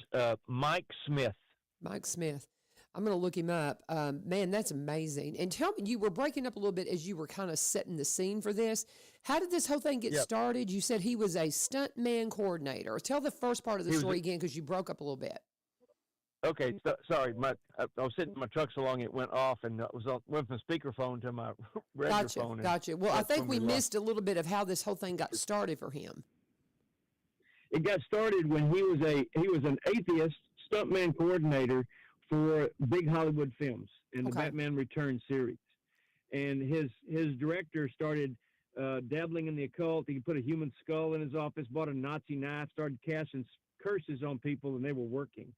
Mike Smith. Mike Smith. I'm going to look him up. Man, that's amazing. And tell me, you were breaking up a little bit as you were kind of setting the scene for this. How did this whole thing get started? You said he was a stuntman coordinator. Tell the first part of the story again, because you broke up a little bit. Okay, sorry. I was sitting in my truck so long it went off, and went from speakerphone to my regular phone. Gotcha. Well, I think we missed a little bit of how this whole thing got started for him. It got started when he was an atheist stuntman coordinator for big Hollywood films in the Batman Returns series. And his director started dabbling in the occult. He put a human skull in his office, bought a Nazi knife, started casting curses on people, and they were working.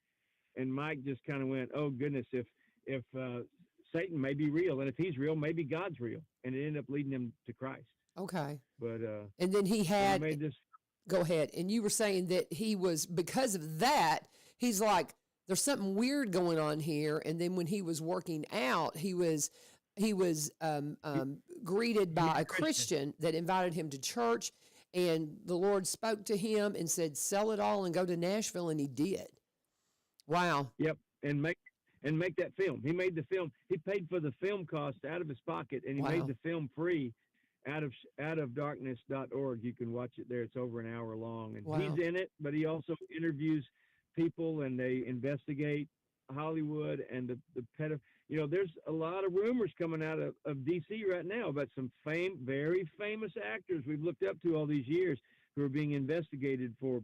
And Mike just kind of went, oh, goodness, if Satan may be real, and if he's real, maybe God's real. And it ended up leading him to Christ. Okay. But and then he had... made this. Go ahead. And you were saying that he was, because of that, he's like, there's something weird going on here. And then when he was working out, he was greeted by a Christian that invited him to church, and the Lord spoke to him and said, sell it all and go to Nashville. And he did. Wow. Yep. And make that film. He made the film. He paid for the film cost out of his pocket, and he made the film free. Outofdarkness.org. You can watch it there. It's over an hour long, and he's in it, but he also interviews people, and they investigate Hollywood and the pedo. You know, there's a lot of rumors coming out of DC right now about some very famous actors we've looked up to all these years who are being investigated for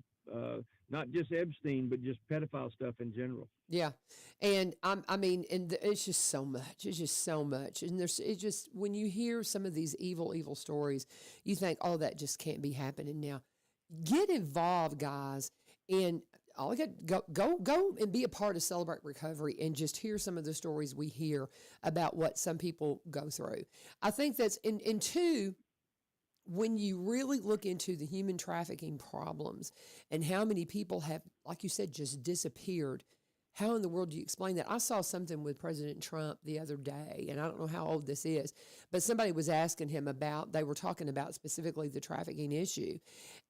not just Epstein, but just pedophile stuff in general. Yeah. And it's just so much. It's just so much. And it's just, when you hear some of these evil stories, you think, oh, that just can't be happening now. Get involved, guys. And all you got, go and be a part of Celebrate Recovery and just hear some of the stories we hear about what some people go through. I think that's, and two, when you really look into the human trafficking problems and how many people have, like you said, just disappeared, how in the world do you explain that? I saw something with President Trump the other day, and I don't know how old this is, but somebody was asking him about, they were talking about specifically the trafficking issue,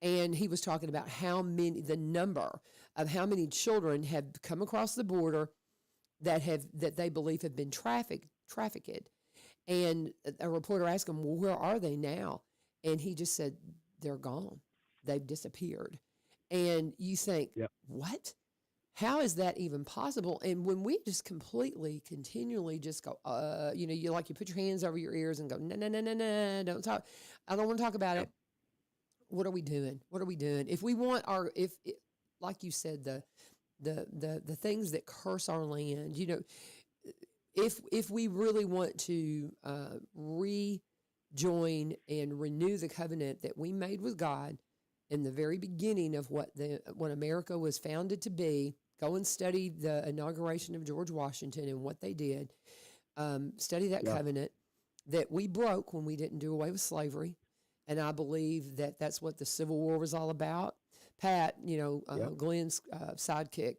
and he was talking about the number of how many children have come across the border that they believe have been trafficked. And a reporter asked him, well, where are they now? And he just said, they're gone. They've disappeared. And you think, what? How is that even possible? And when we just continually just go, you put your hands over your ears and go, no, don't talk. I don't want to talk about it. What are we doing? If we want like you said, the things that curse our land, if we really want to rejoin and renew the covenant that we made with God in the very beginning of what America was founded to be, go and study the inauguration of George Washington and what they did. Study that covenant that we broke when we didn't do away with slavery. And I believe that that's what the Civil War was all about. Pat, Glenn's sidekick,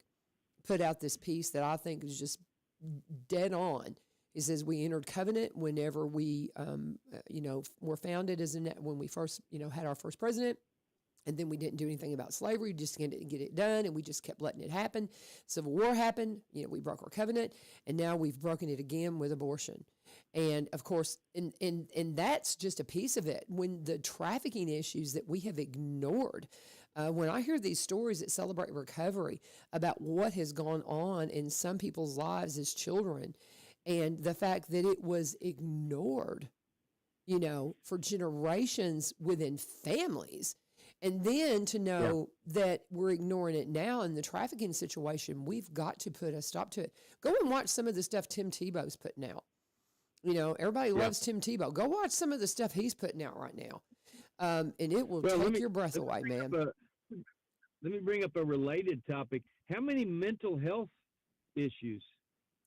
put out this piece that I think is just dead on. He says we entered covenant whenever we, were founded when we first, had our first president. And then we didn't do anything about slavery, just didn't get it done, and we just kept letting it happen. Civil War happened, we broke our covenant, and now we've broken it again with abortion. And of course, and that's just a piece of it. When the trafficking issues that we have ignored, when I hear these stories at Celebrate Recovery about what has gone on in some people's lives as children, and the fact that it was ignored, for generations within families. And then to know that we're ignoring it now in the trafficking situation, we've got to put a stop to it. Go and watch some of the stuff Tim Tebow's putting out. Everybody loves Tim Tebow. Go watch some of the stuff he's putting out right now. And it will take your breath away, man. Let me bring up a related topic. How many mental health issues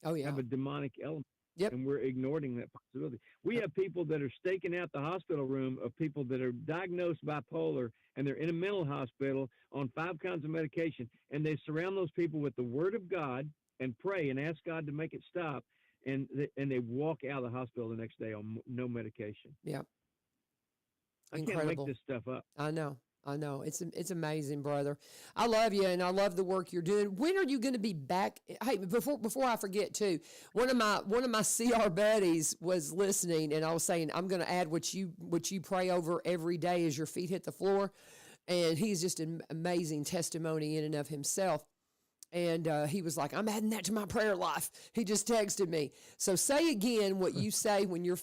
have a demonic element? Yep. And we're ignoring that possibility. We have people that are staking out the hospital room of people that are diagnosed bipolar, and they're in a mental hospital on 5 kinds of medication, and they surround those people with the word of God and pray and ask God to make it stop, and they walk out of the hospital the next day on no medication. Yeah. I can't make this stuff up. I know. It's amazing, brother. I love you, and I love the work you're doing. When are you going to be back? Hey, before I forget too, one of my CR buddies was listening, and I was saying I'm going to add what you pray over every day as your feet hit the floor, and he's just an amazing testimony in and of himself. And he was like, I'm adding that to my prayer life. He just texted me. So say again what you say when you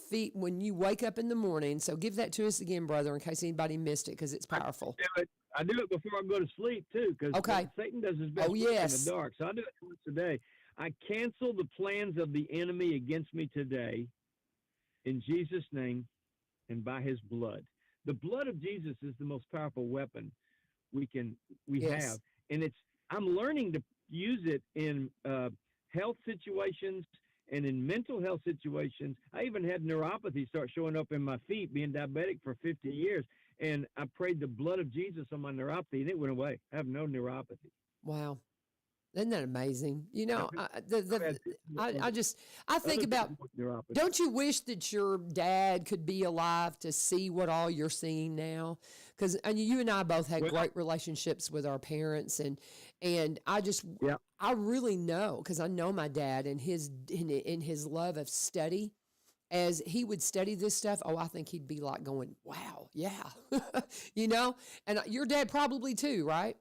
wake up in the morning. So give that to us again, brother, in case anybody missed it, because it's powerful. I do it before I go to sleep, too, because Satan does his best in the dark. So I do it once a day. I cancel the plans of the enemy against me today in Jesus' name and by his blood. The blood of Jesus is the most powerful weapon we have. And I'm learning to use it in health situations and in mental health situations. I even had neuropathy start showing up in my feet, being diabetic for 50 years. And I prayed the blood of Jesus on my neuropathy, and it went away. I have no neuropathy. Wow. Isn't that amazing? I think about, don't you wish that your dad could be alive to see what all you're seeing now? Because you and I both had great relationships with our parents, and I really know, because I know my dad and his love of study. As he would study this stuff, I think he'd be like going, wow, yeah, and your dad probably too, right?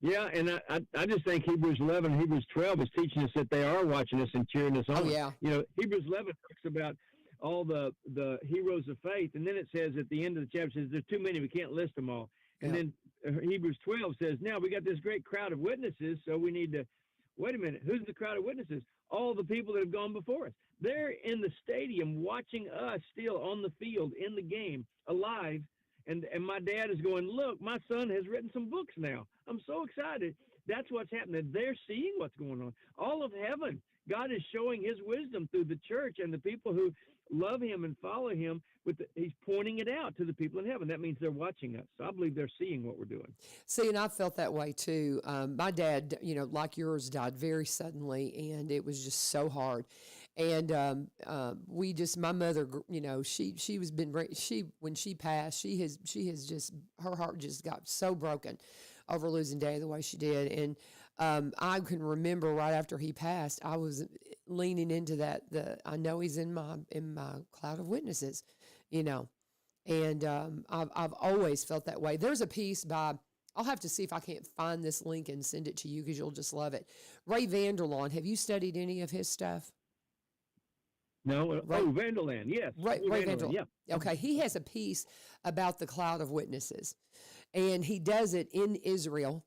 Yeah, and I just think Hebrews 11, Hebrews 12 is teaching us that they are watching us and cheering us on. Oh, yeah. Hebrews 11 talks about all the heroes of faith, and then it says at the end of the chapter, says there's too many, we can't list them all. Yeah. And then Hebrews 12 says, now we got this great crowd of witnesses, so we need to, wait a minute, who's the crowd of witnesses? All the people that have gone before us. They're in the stadium watching us still on the field, in the game, alive. And my dad is going, look, my son has written some books now. I'm so excited. That's what's happening. They're seeing what's going on. All of heaven, God is showing his wisdom through the church and the people who love him and follow him. He's pointing it out to the people in heaven. That means they're watching us. So I believe they're seeing what we're doing. See, and I felt that way too. My dad, like yours, died very suddenly, and it was just so hard. And my mother, when she passed, she has just, her heart just got so broken over losing Daddy the way she did. And I can remember right after he passed, I was leaning into that. I know he's in my cloud of witnesses, and I've always felt that way. There's a piece by, I'll have to see if I can't find this link and send it to you because you'll just love it. Ray Vanderlaan, have you studied any of his stuff? No, Vanderlaan, yes. Ray Vanderlaan. Yeah. Okay, he has a piece about the cloud of witnesses, and he does it in Israel,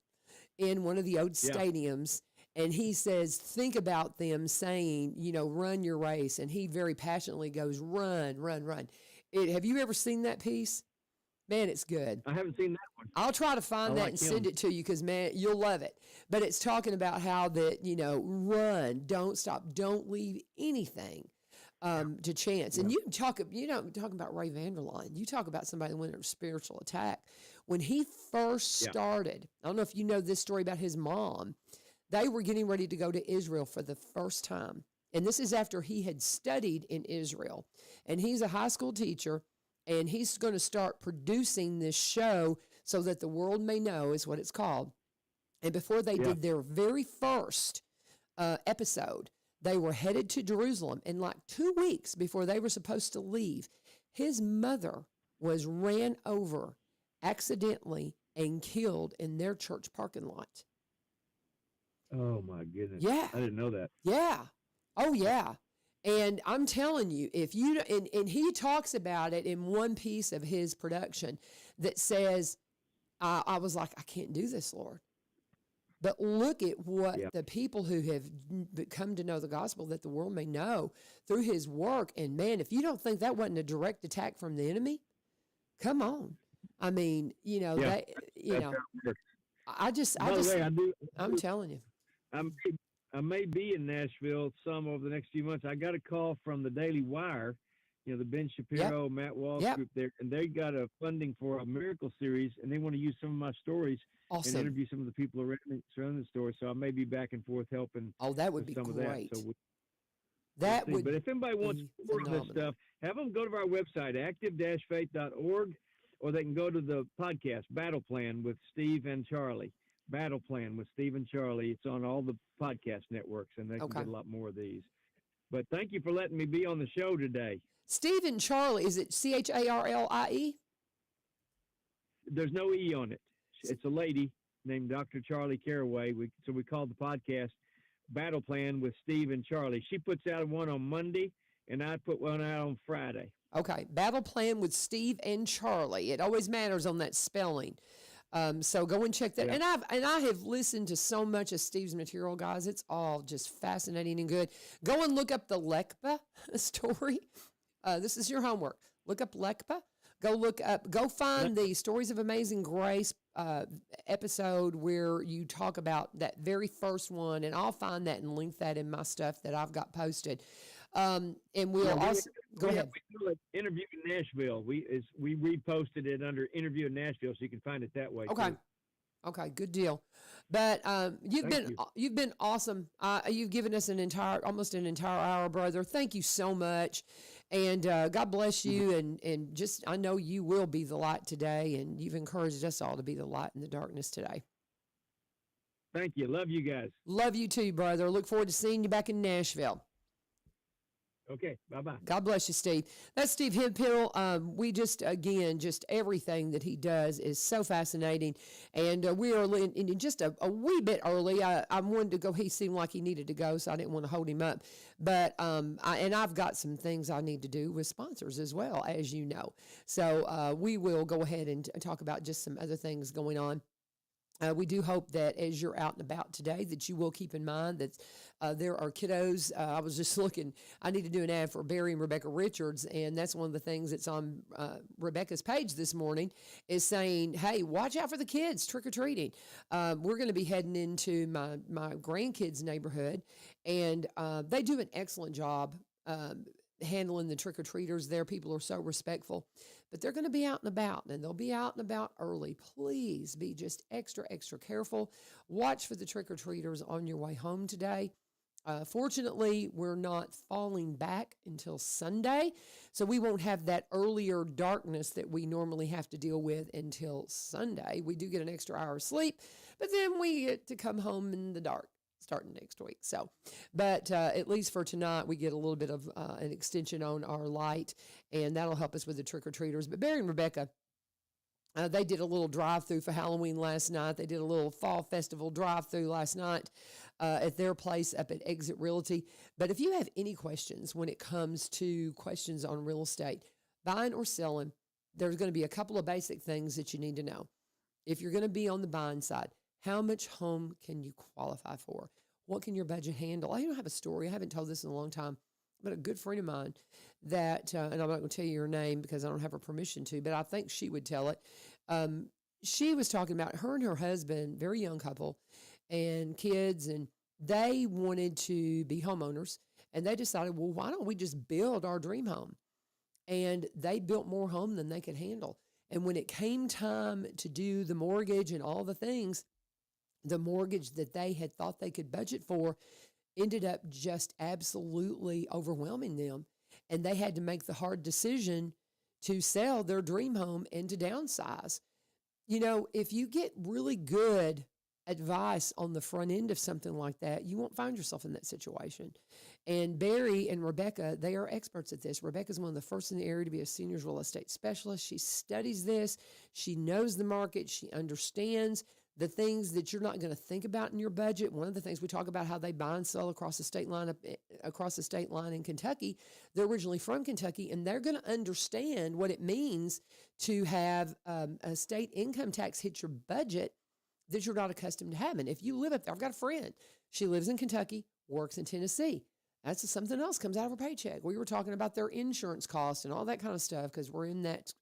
in one of the old stadiums, and he says, think about them saying, run your race, and he very passionately goes, run, run, run. Have you ever seen that piece? Man, it's good. I haven't seen that one. I'll try to find that and send it to you because, man, you'll love it. But it's talking about how that, run, don't stop, don't leave anything to chance. And you talk about Ray Vanderlaan. You talk about somebody that went under spiritual attack. When he first started, I don't know if you know this story about his mom. They were getting ready to go to Israel for the first time. And this is after he had studied in Israel. And he's a high school teacher, and he's going to start producing this show so that the world may know, is what it's called. And before they did their very first episode, They were headed to Jerusalem, and like 2 weeks before they were supposed to leave, his mother was ran over accidentally and killed in their church parking lot. Oh my goodness. Yeah. I didn't know that. Yeah. Oh, yeah. And I'm telling you, if you, and he talks about it in one piece of his production that says, I was like, I can't do this, Lord. But look at what the people who have come to know the gospel, that the world may know through his work. And man, if you don't think that wasn't a direct attack from the enemy, come on. I mean, you know, Yeah. that, you know, I'm telling you. I may be in Nashville some over the next few months. I got a call from the Daily Wire, you know, the Ben Shapiro, Matt Walsh group there, and they got a funding for a miracle series, and they want to use some of my stories and interview some of the people surrounding the story. So I may be back and forth helping. Oh, that would be some great. Of that. So that would. But if anybody wants more of this stuff, have them go to our website, active-faith.org, or they can go to the podcast, Battle Plan with Steve and Charlie. Battle Plan with Steve and Charlie. It's on all the podcast networks, and they can get a lot more of these. But thank you for letting me be on the show today. Steve and Charlie, is it Charlie? There's no E on it. It's a lady named Dr. Charlie Caraway. So we called the podcast Battle Plan with Steve and Charlie. She puts out one on Monday, and I put one out on Friday. Okay, Battle Plan with Steve and Charlie. It always matters on that spelling. So go and check that. Yeah. And I have listened to so much of Steve's material, guys. It's all just fascinating and good. Go and look up the Lekba story. This is your homework. Look up Lekba. Go find the Stories of Amazing Grace episode where you talk about that very first one, and I'll find that and link that in my stuff that I've got posted. And we'll also go ahead. We do an interview in Nashville. We reposted it under Interview in Nashville, so you can find it that way. Okay. Too. Okay, good deal. But you've been awesome. You've given us almost an entire hour, brother. Thank you so much, and God bless you. And just I know you will be the light today, and you've encouraged us all to be the light in the darkness today. Thank you. Love you guys. Love you too, brother. Look forward to seeing you back in Nashville. Okay, bye-bye. God bless you, Steve. That's Steve Hemphill. We just everything that he does is so fascinating. And we are in just a wee bit early. I wanted to go. He seemed like he needed to go, so I didn't want to hold him up. But I've got some things I need to do with sponsors as well, as you know. So we will go ahead and talk about just some other things going on. We do hope that as you're out and about today that you will keep in mind that there are kiddos. I was just looking. I need to do an ad for Barry and Rebecca Richards, and that's one of the things that's on Rebecca's page this morning is saying, hey, watch out for the kids trick-or-treating. We're going to be heading into my grandkids' neighborhood, and they do an excellent job handling the trick-or-treaters there. People are so respectful. But they're going to be out and about, and they'll be out and about early. Please be just extra, extra careful. Watch for the trick-or-treaters on your way home today. Fortunately, we're not falling back until Sunday, so we won't have that earlier darkness that we normally have to deal with until Sunday. We do get an extra hour of sleep, but then we get to come home in the dark starting next week. So, but at least for tonight, we get a little bit of an extension on our light, and that'll help us with the trick-or-treaters. But Barry and Rebecca, they did a little drive-through for Halloween last night. They did a little fall festival drive-through last night at their place up at Exit Realty. But if you have any questions when it comes to questions on real estate, buying or selling, there's going to be a couple of basic things that you need to know. If you're going to be on the buying side, how much home can you qualify for? What can your budget handle? I don't have a story. I haven't told this in a long time, but a good friend of mine that, and I'm not going to tell you her name because I don't have her permission to, but I think she would tell it. She was talking about her and her husband, very young couple, and kids, and they wanted to be homeowners, and they decided, well, why don't we just build our dream home? And they built more home than they could handle. And when it came time to do the mortgage and all the things, the mortgage that they had thought they could budget for ended up just absolutely overwhelming them. And they had to make the hard decision to sell their dream home and to downsize. You know, if you get really good advice on the front end of something like that, you won't find yourself in that situation. And Barry and Rebecca, they are experts at this. Rebecca's one of the first in the area to be a seniors real estate specialist. She studies this. She knows the market. She understands the things that you're not going to think about in your budget. One of the things we talk about how they buy and sell across the state line in Kentucky. They're originally from Kentucky, and they're going to understand what it means to have a state income tax hit your budget that you're not accustomed to having. If you live up there, I've got a friend. She lives in Kentucky, works in Tennessee. That's something else comes out of her paycheck. We were talking about their insurance costs and all that kind of stuff because we're in that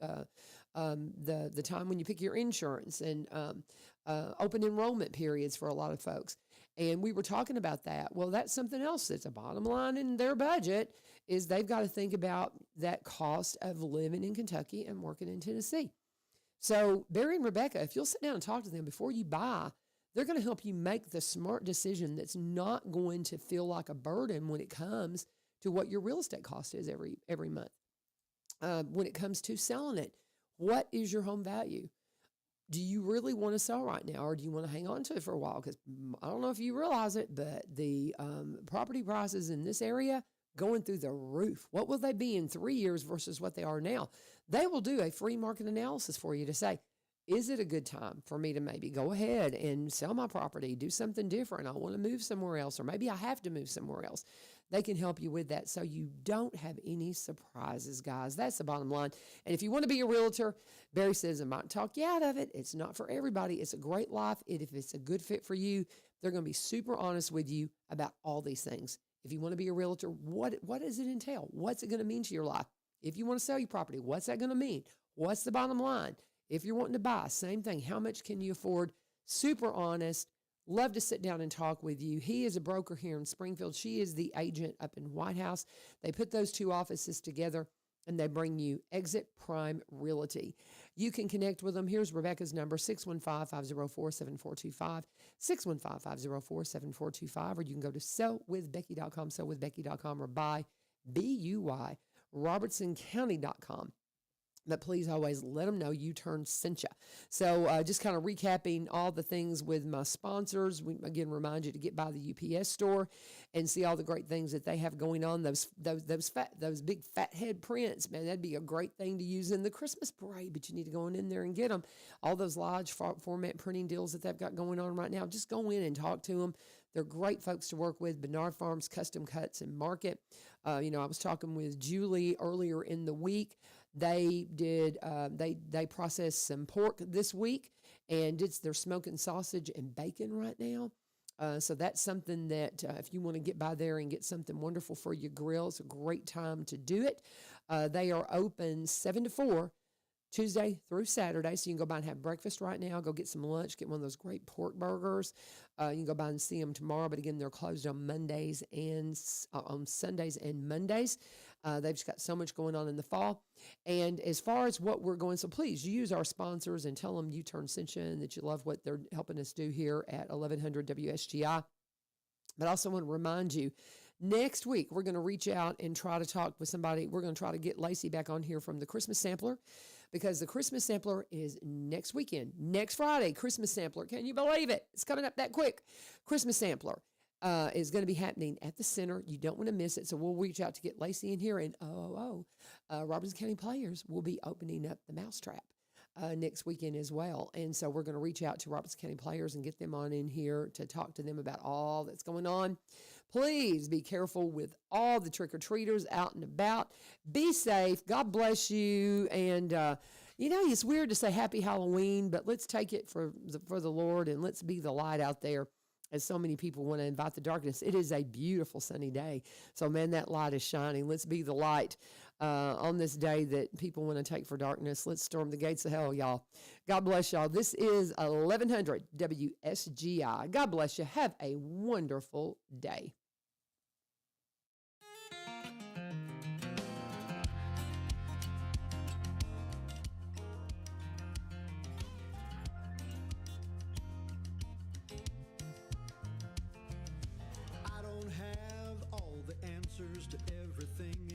the time when you pick your insurance and open enrollment periods for a lot of folks. And we were talking about that. Well, that's something else that's a bottom line in their budget is they've got to think about that cost of living in Kentucky and working in Tennessee. So Barry and Rebecca, if you'll sit down and talk to them before you buy, they're going to help you make the smart decision that's not going to feel like a burden when it comes to what your real estate cost is every month. When it comes to selling it, what is your home value? Do you really want to sell right now, or do you want to hang on to it for a while? Because I don't know if you realize it, but the property prices in this area going through the roof. What will they be in 3 years versus what they are now? They will do a free market analysis for you to say, is it a good time for me to maybe go ahead and sell my property, do something different? I want to move somewhere else, or maybe I have to move somewhere else. They can help you with that so you don't have any surprises, guys. That's the bottom line. And if you want to be a realtor, Barry says, I might talk you out of it. It's not for everybody. It's a great life. If it's a good fit for you, they're going to be super honest with you about all these things. If you want to be a realtor, what does it entail? What's it going to mean to your life? If you want to sell your property, what's that going to mean? What's the bottom line? If you're wanting to buy, same thing. How much can you afford? Super honest. Love to sit down and talk with you. He is a broker here in Springfield. She is the agent up in White House. They put those two offices together and they bring you Exit Prime Realty. You can connect with them. Here's Rebecca's number, 615-504-7425, 615-504-7425, or you can go to sellwithbecky.com, sellwithbecky.com, or buy, B-U-Y, robertsoncounty.com. But please always let them know U-Turn sent you. So just kind of recapping all the things with my sponsors. We again remind you to get by the UPS store and see all the great things that they have going on. Those big fat head prints, man, that'd be a great thing to use in the Christmas parade. But you need to go in there and get them. All those large format printing deals that they've got going on right now. Just go in and talk to them. They're great folks to work with. Bernard Farms Custom Cuts and Market. I was talking with Julie earlier in the week. They did. They processed some pork this week, and they're smoking sausage and bacon right now. So that's something that if you want to get by there and get something wonderful for your grill, it's a great time to do it. They are open 7 to 4, Tuesday through Saturday. So you can go by and have breakfast right now. Go get some lunch. Get one of those great pork burgers. You can go by and see them tomorrow. But again, they're closed on Mondays and on Sundays and Mondays. They've just got so much going on in the fall. And as far as what we're going, so please use our sponsors and tell them U-Turn sent you and that you love what they're helping us do here at 1100 WSGI. But I also want to remind you, next week, we're going to reach out and try to talk with somebody. We're going to try to get Lacey back on here from the Christmas Sampler, because the Christmas Sampler is next weekend. Next Friday, Christmas Sampler. Can you believe it? It's coming up that quick. Christmas Sampler is going to be happening at the center. You don't want to miss it. So we'll reach out to get Lacey in here. And Robertson County Players will be opening up the Mousetrap next weekend as well. And so we're going to reach out to Robertson County Players and get them on in here to talk to them about all that's going on. Please be careful with all the trick-or-treaters out and about. Be safe. God bless you. And, it's weird to say Happy Halloween, but let's take it for the Lord, and let's be the light out there, as so many people want to invite the darkness. It is a beautiful sunny day. So, man, that light is shining. Let's be the light on this day that people want to take for darkness. Let's storm the gates of hell, y'all. God bless y'all. This is 1100 WSGI. God bless you. Have a wonderful day. I don't have all the answers to everything.